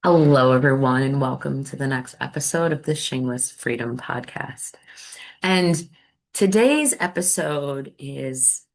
Hello, everyone, and welcome to the next episode of the Shameless Freedom Podcast. And today's episode is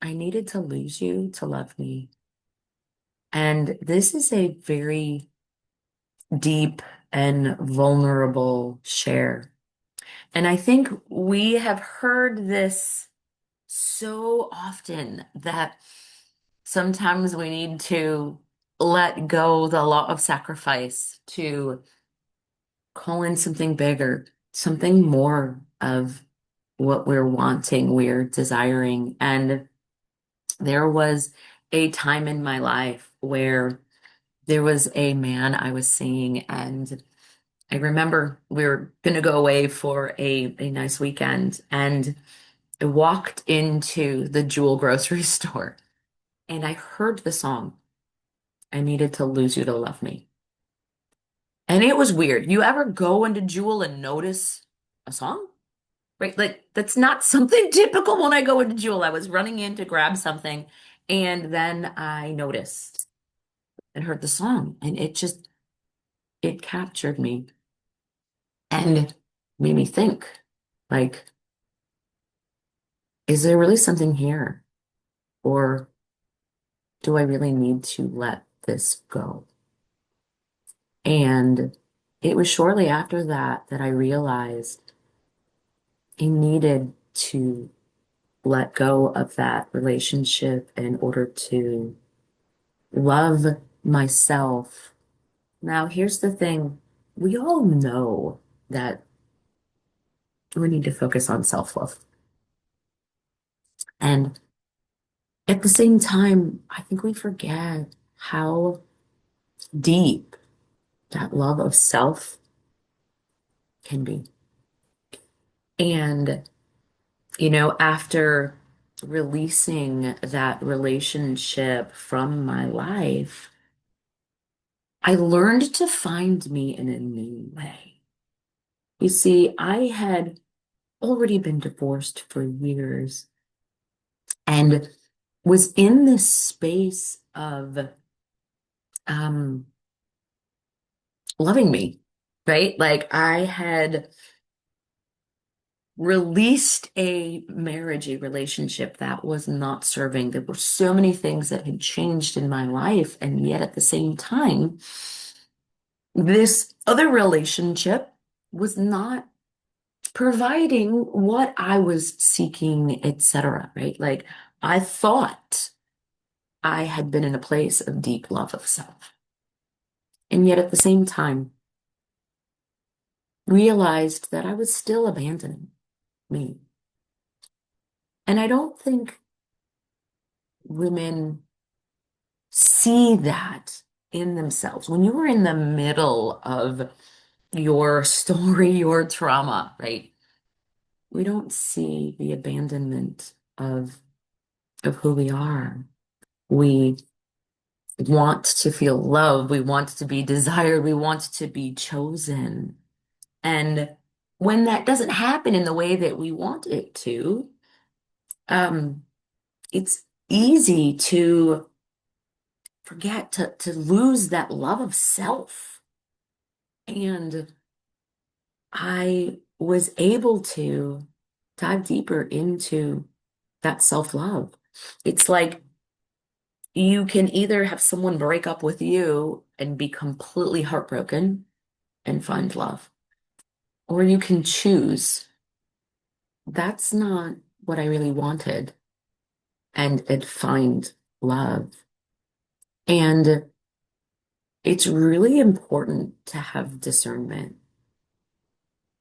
I needed to lose you to love me. And this is a very deep and vulnerable share. And I think we have heard this so often that sometimes we need to let go the law of sacrifice to call in something bigger, something more of what we're wanting, we're desiring. And there was a time in my life where there was a man I was seeing, and I remember we were going to go away for a nice weekend, and I walked into the Jewel grocery store and I heard the song, I Needed to Lose You to Love Me. And it was weird. You ever go into Jewel and notice a song? Right? Like that's not something typical when I go into Jewel. I was running in to grab something and then I noticed and heard the song and it captured me and made me think, like, is there really something here? Or do I really need to let this go? And it was shortly after that that I realized I needed to let go of that relationship in order to love myself. Now, here's the thing. We all know that we need to focus on self-love. And at the same time, I think we forget how deep that love of self can be. And, after releasing that relationship from my life, I learned to find me in a new way. You see, I had already been divorced for years and was in this space of um loving me, right? Like I had released a marriage, a relationship that was not serving. There were so many things that had changed in my life, and yet at the same time, this other relationship was not providing what I was seeking, etc., right? Like I thought I had been in a place of deep love of self. And yet at the same time, realized that I was still abandoning me. And I don't think women see that in themselves. When you are in the middle of your story, your trauma, right? We don't see the abandonment of who we are. We want to feel loved. We want to be desired. We want to be chosen. And when that doesn't happen in the way that we want it to, um, it's easy to forget to lose that love of self. And I was able to dive deeper into that self-love. It's like you can either have someone break up with you and be completely heartbroken and find love, or you can choose that's not what I really wanted and find love. And it's really important to have discernment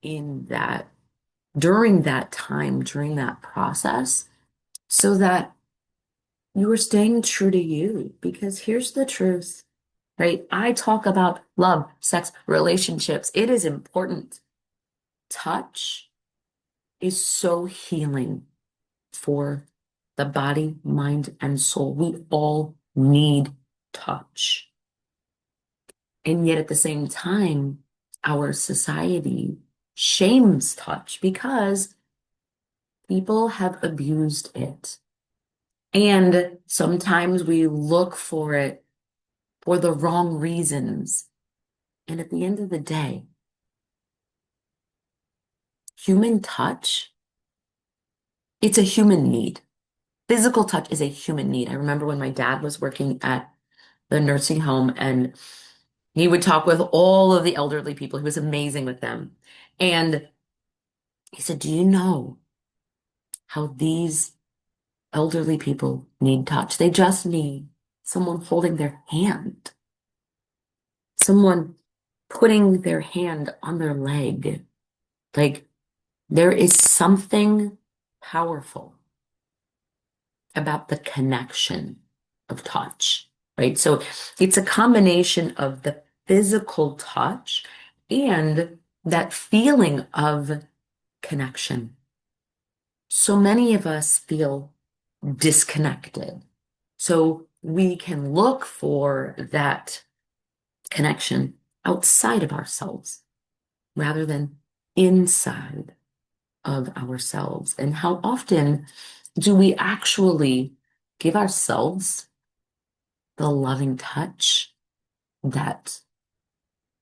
in that during that time, during that process, so that you are staying true to you. Because here's the truth, right? I talk about love, sex, relationships. It is important. Touch is so healing for the body, mind, and soul. We all need touch. And yet at the same time, our society shames touch because people have abused it. And sometimes we look for it for the wrong reasons. And at the end of the day, human touch, it's a human need. Physical touch is a human need. I remember when my dad was working at the nursing home and he would talk with all of the elderly people. He was amazing with them. And he said, "Do you know how these elderly people need touch? They just need someone holding their hand, someone putting their hand on their leg. Like there is something powerful about the connection of touch, right? So it's a combination of the physical touch and that feeling of connection. So many of us feel disconnected. So we can look for that connection outside of ourselves rather than inside of ourselves. And how often do we actually give ourselves the loving touch that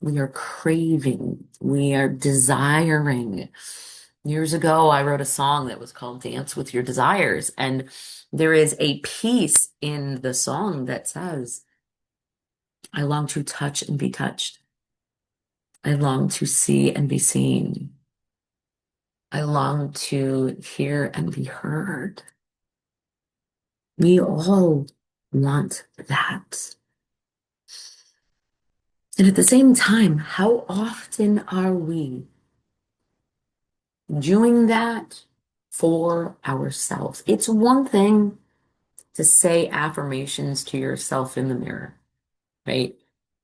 we are craving, we are desiring? Years ago, I wrote a song that was called Dance with Your Desires. And there is a piece in the song that says, I long to touch and be touched. I long to see and be seen. I long to hear and be heard. We all want that. And at the same time, how often are we doing that for ourselves? It's one thing to say affirmations to yourself in the mirror, right?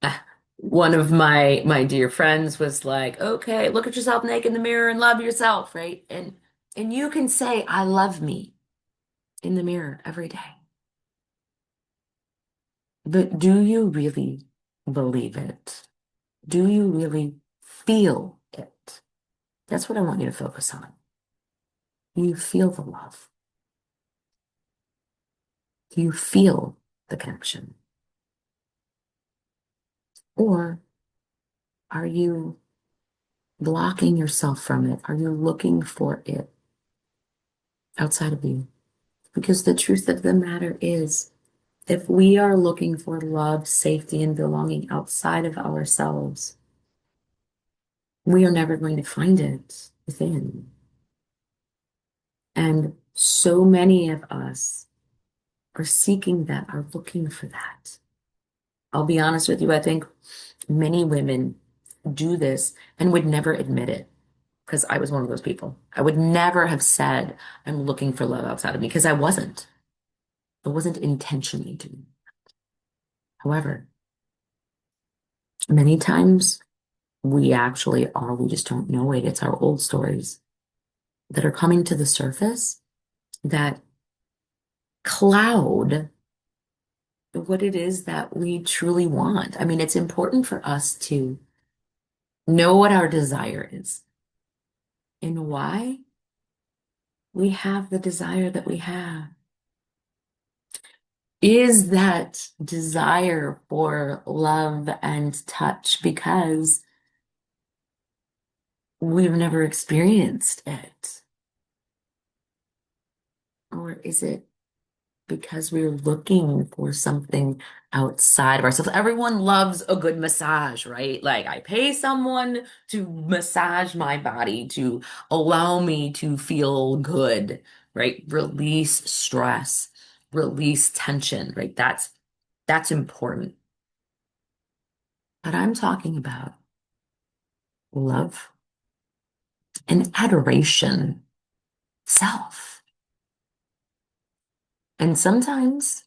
Ah, One of my dear friends was like, "Okay, look at yourself naked in the mirror and love yourself," right? And you can say, "I love me" in the mirror every day. But do you really believe it? Do you really feel it? That's what I want you to focus on. Do you feel the love? Do you feel the connection? Or are you blocking yourself from it? Are you looking for it outside of you? Because the truth of the matter is, if we are looking for love, safety, and belonging outside of ourselves, we are never going to find it within. And so many of us are seeking that, are looking for that. I'll be honest with you, I think many women do this and would never admit it because I was one of those people. I would never have said, I'm looking for love outside of me because I wasn't. I wasn't intentionally doing it. However, many times we actually are, we just don't know it. It's our old stories that are coming to the surface that cloud what it is that we truly want. I mean, it's important for us to know what our desire is and why we have the desire that we have. Is that desire for love and touch because we've never experienced it? Or is it because we're looking for something outside of ourselves? Everyone loves a good massage, right? Like I pay someone to massage my body to allow me to feel good, right? Release stress, release tension, right? That's important. But I'm talking about love and adoration, self. And sometimes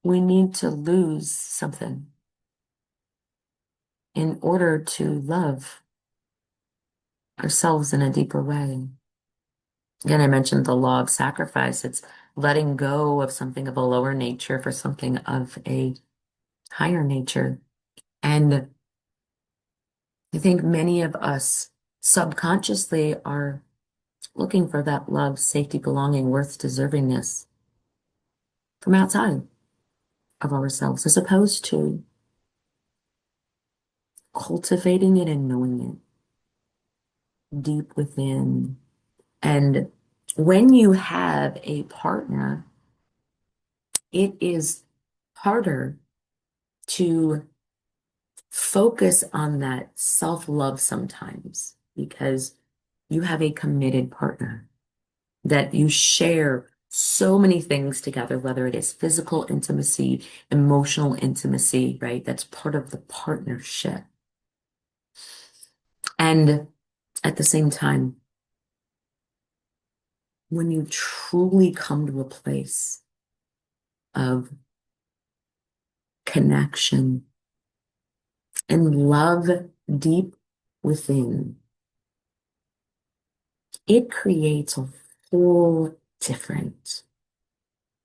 we need to lose something in order to love ourselves in a deeper way. Again, I mentioned the law of sacrifice. It's letting go of something of a lower nature for something of a higher nature. And I think many of us subconsciously are looking for that love, safety, belonging, worth, deservingness from outside of ourselves, as opposed to cultivating it and knowing it deep within. And when you have a partner, it is harder to focus on that self-love sometimes because you have a committed partner that you share so many things together, whether it is physical intimacy, emotional intimacy, right? That's part of the partnership. And at the same time, when you truly come to a place of connection and love deep within, it creates a whole different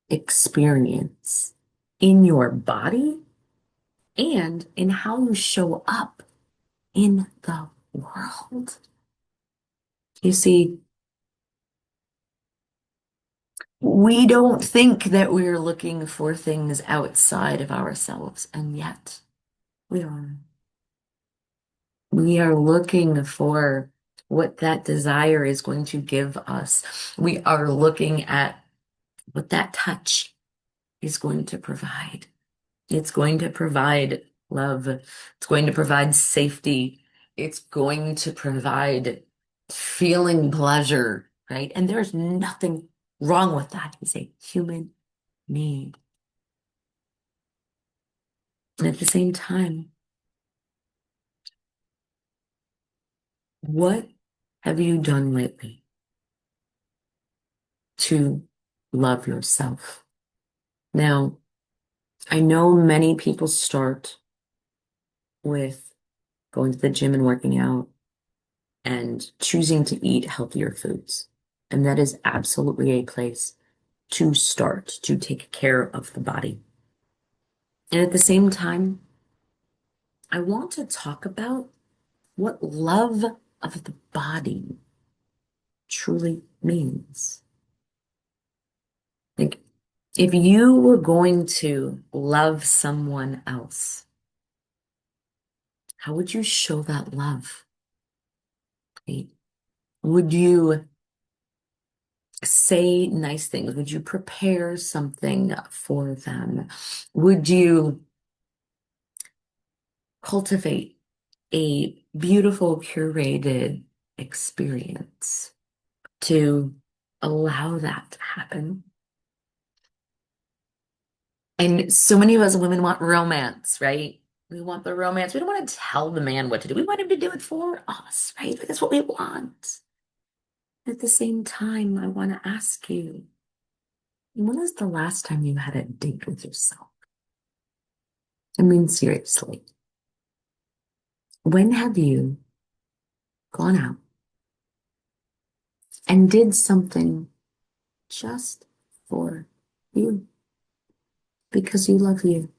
experience in your body and in how you show up in the world. You see, we don't think that we're looking for things outside of ourselves, and yet we are. We are looking for what that desire is going to give us. We are looking at what that touch is going to provide. It's going to provide love. It's going to provide safety. It's going to provide feeling pleasure, right? And there's nothing wrong with that. It's a human need. And at the same time, what have you done lately to love yourself? Now, I know many people start with going to the gym and working out and choosing to eat healthier foods. And that is absolutely a place to start to take care of the body. And at the same time, I want to talk about what love of the body truly means. Like, if you were going to love someone else, how would you show that love? Right? Would you say nice things? Would you prepare something for them? Would you cultivate a beautiful, curated experience to allow that to happen? And so many of us women want romance, right? We want the romance. We don't want to tell the man what to do. We want him to do it for us, right? That's what we want. At the same time, I want to ask you, when was the last time you had a date with yourself? I mean, seriously, when have you gone out and did something just for you because you love you?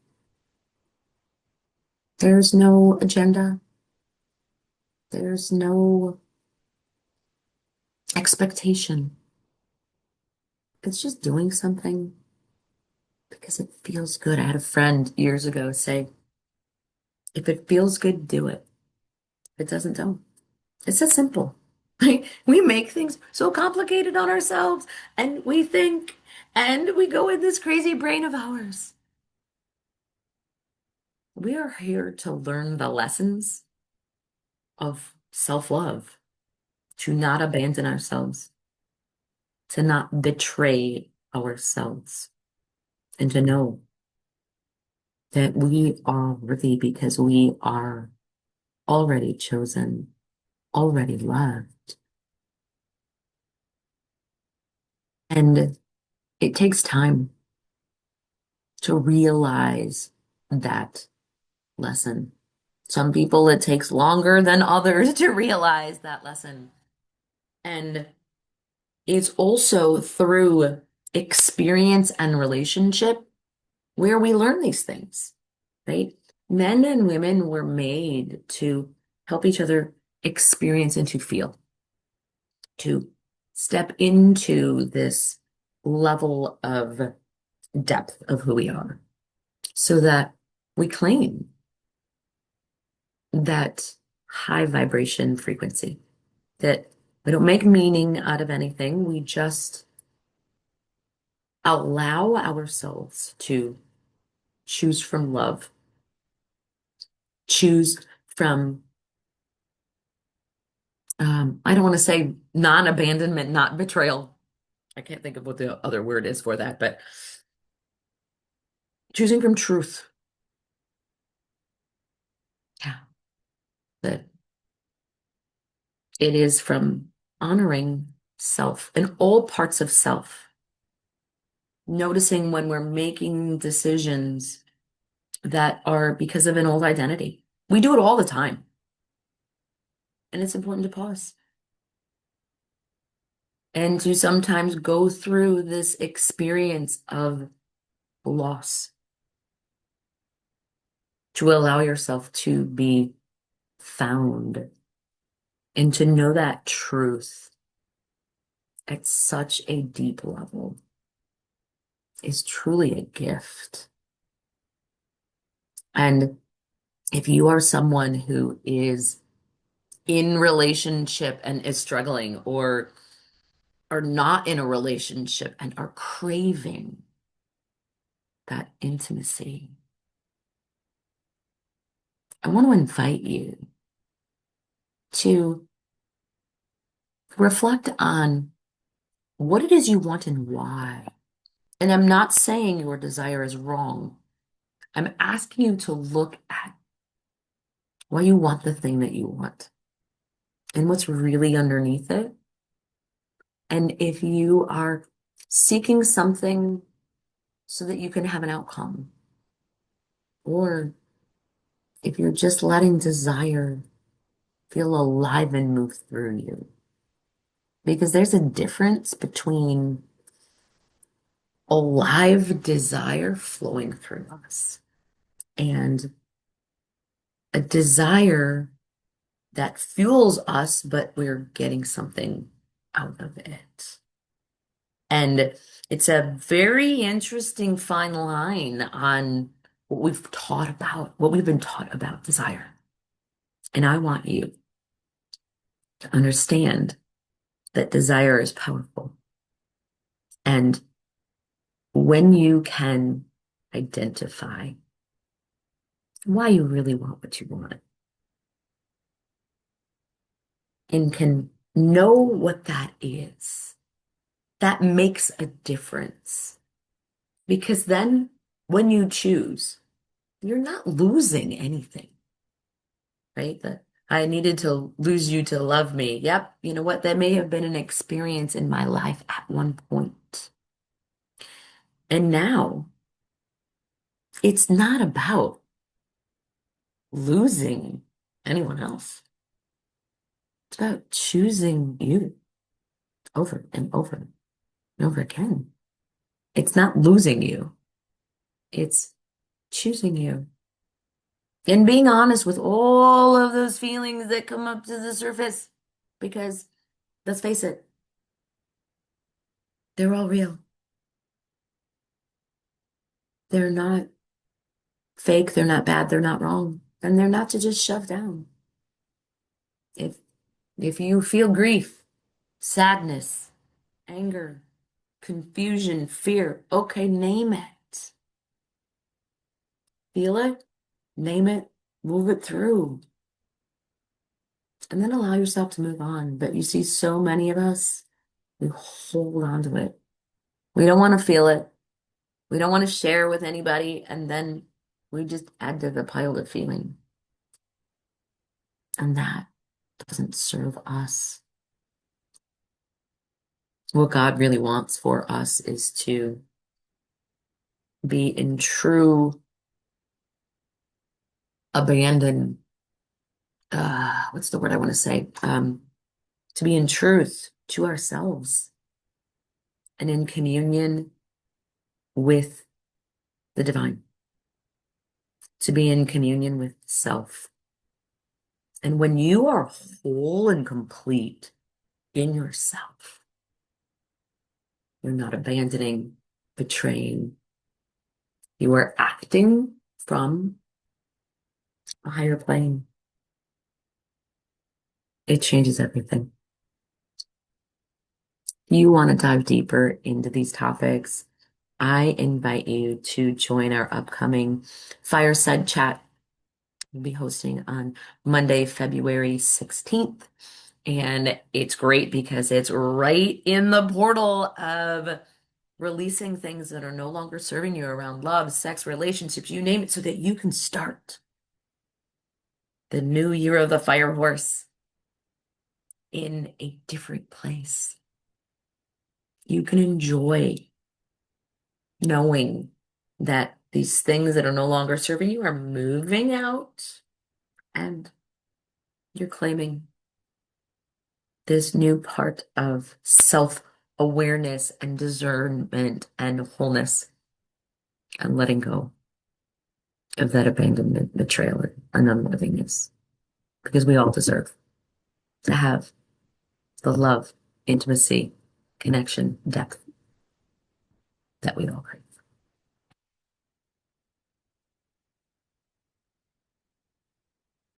There's no agenda. There's no expectation. It's just doing something because it feels good. I had a friend years ago say, if it feels good, do it. If it doesn't, don't. It's that simple. Like, we make things so complicated on ourselves and we think and we go in this crazy brain of ours. We are here to learn the lessons of self-love, to not abandon ourselves, to not betray ourselves, and to know that we are worthy because we are already chosen, already loved. And it takes time to realize that lesson. Some people, it takes longer than others to realize that lesson. And it's also through experience and relationship where we learn these things, right? Men and women were made to help each other experience and to feel, to step into this level of depth of who we are so that we claim that high vibration frequency, that we don't make meaning out of anything. We just allow ourselves to choose from love, choose from, I don't want to say non-abandonment, not betrayal. I can't think of what the other word is for that, but choosing from truth. Yeah, that it is from honoring self and all parts of self, noticing when we're making decisions that are because of an old identity. We do it all the time, and it's important to pause and to sometimes go through this experience of loss, to allow yourself to be found and to know that truth at such a deep level is truly a gift. And if you are someone who is in relationship and is struggling, or are not in a relationship and are craving that intimacy, I want to invite you to reflect on what it is you want and why. And I'm not saying your desire is wrong. I'm asking you to look at why you want the thing that you want and what's really underneath it. And if you are seeking something so that you can have an outcome, or if you're just letting desire feel alive and move through you. Because there's a difference between a live desire flowing through us and a desire that fuels us, but we're getting something out of it. And it's a very interesting fine line on what we've taught about, what we've been taught about desire. And I want you to understand that desire is powerful. And when you can identify why you really want what you want and can know what that is, that makes a difference. Because then when you choose, you're not losing anything, right? That I needed to lose you to love me. Yep. You know what? That may have been an experience in my life at one point. And now it's not about losing anyone else. It's about choosing you over and over and over again. It's not losing you. It's choosing you. And being honest with all of those feelings that come up to the surface. Because let's face it, they're all real. They're not fake, they're not bad, they're not wrong. And they're not to just shove down. If if you feel grief, sadness, anger, confusion, fear, okay, name it. Feel it, name it, move it through. And then allow yourself to move on. But you see, so many of us, we hold on to it. We don't want to feel it. We don't want to share with anybody. And then we just add to the pile of feeling. And that doesn't serve us. What God really wants for us is to be in true abandon. What's the word I want to say? To be in truth to ourselves and in communion with the divine, to be in communion with self. And when you are whole and complete in yourself, you're not abandoning, betraying. You are acting from a higher plane. It changes everything. You want to dive deeper into these topics, I invite you to join our upcoming fireside chat. We'll be hosting on Monday, February 16th. And it's great because it's right in the portal of releasing things that are no longer serving you around love, sex, relationships, you name it, so that you can start the new year of the fire horse in a different place. You can enjoy knowing that these things that are no longer serving you are moving out and you're claiming this new part of self-awareness and discernment and wholeness and letting go of that abandonment, betrayal, and unworthiness. Because we all deserve to have the love, intimacy, connection, depth that we all crave.